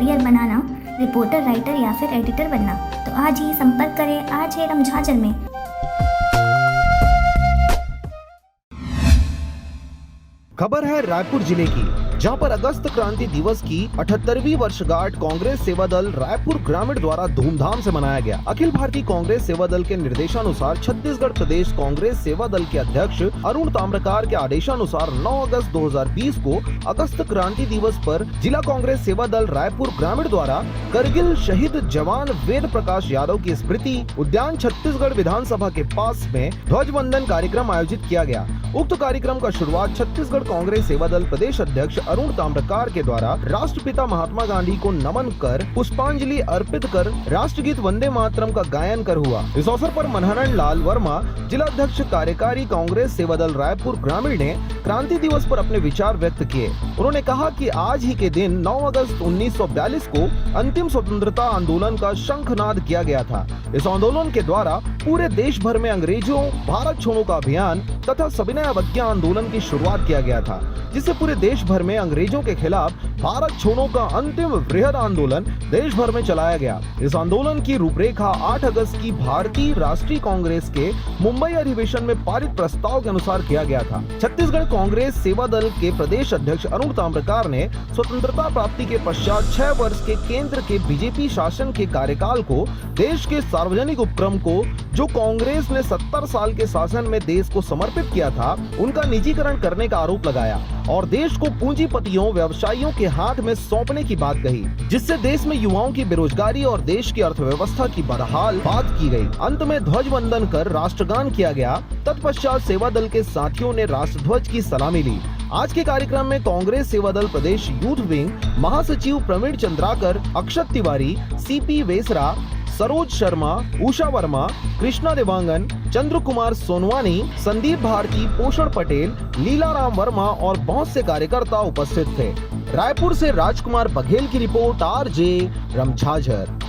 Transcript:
Career बनाना, reporter, writer या फिर editor बनना, तो आज ही संपर्क करें आज है रमझाझर में। खबर है रायपुर जिले की, जहां पर अगस्त क्रांति दिवस की 78वीं वर्षगांठ कांग्रेस सेवा दल रायपुर ग्रामीण द्वारा धूमधाम से मनाया गया। अखिल भारतीय कांग्रेस सेवा दल के निर्देशानुसार छत्तीसगढ़ प्रदेश कांग्रेस सेवा दल के अध्यक्ष अरुण ताम्रकार के आदेशानुसार 9 अगस्त 2020 को अगस्त क्रांति दिवस पर जिला कांग्रेस सेवा दल रायपुर ग्रामीण द्वारा करगिल शहीद जवान वेद प्रकाश यादव की स्मृति उद्यान छत्तीसगढ़ विधानसभा के पास में ध्वजवंदन कार्यक्रम आयोजित किया गया। उक्त कार्यक्रम का शुरुआत छत्तीसगढ़ कांग्रेस सेवा दल प्रदेश अध्यक्ष अरुण ताम्रकार के द्वारा राष्ट्रपिता महात्मा गांधी को नमन कर पुष्पांजलि अर्पित कर राष्ट्रगीत वंदे मातरम का गायन कर हुआ। इस अवसर पर मनहरन लाल वर्मा, जिला अध्यक्ष कार्यकारी कांग्रेस सेवा दल रायपुर ग्रामीण ने क्रांति दिवस पर अपने विचार व्यक्त किए। उन्होंने कहा कि आज ही के दिन 9 अगस्त 1942 को अंतिम स्वतंत्रता आंदोलन का शंखनाद किया गया था। इस आंदोलन के द्वारा पूरे देश भर में अंग्रेजों भारत छोड़ो का अभियान तथा सविनय अवज्ञा आंदोलन की शुरुआत किया गया था, जिससे पूरे देश भर में अंग्रेजों के खिलाफ भारत छोड़ो का अंतिम वृहद आंदोलन देश भर में चलाया गया। इस आंदोलन की रूपरेखा 8 अगस्त की भारतीय राष्ट्रीय कांग्रेस के मुंबई अधिवेशन में पारित प्रस्ताव के अनुसार किया गया था। छत्तीसगढ़ कांग्रेस सेवा दल के प्रदेश अध्यक्ष अरुण ताम्रकार ने स्वतंत्रता प्राप्ति के पश्चात 6 वर्ष के केंद्र के बीजेपी शासन के कार्यकाल को देश के सार्वजनिक उपक्रम को जो कांग्रेस ने 70 साल के शासन में देश को समर्पित किया था, उनका निजीकरण करने का आरोप लगाया और देश को पूंजीपतियों व्यवसायियों के हाथ में सौंपने की बात कही, जिससे देश में युवाओं की बेरोजगारी और देश की अर्थव्यवस्था की बदहाल बात की गई। अंत में ध्वजवंदन कर राष्ट्रगान किया गया। तत्पश्चात सेवा दल के साथियों ने राष्ट्रध्वज की सलामी ली। आज के कार्यक्रम में कांग्रेस सेवा दल प्रदेश यूथ विंग महासचिव प्रवीण चंद्राकर, अक्षत तिवारी, सीपी वेसरा, सरोज शर्मा, उषा वर्मा, कृष्णा देवांगन, चंद्र कुमार सोनवानी, संदीप भारती, पोषण पटेल, लीलाराम वर्मा और बहुत से कार्यकर्ता उपस्थित थे। रायपुर से राजकुमार बघेल की रिपोर्ट, RJ रमझाझर।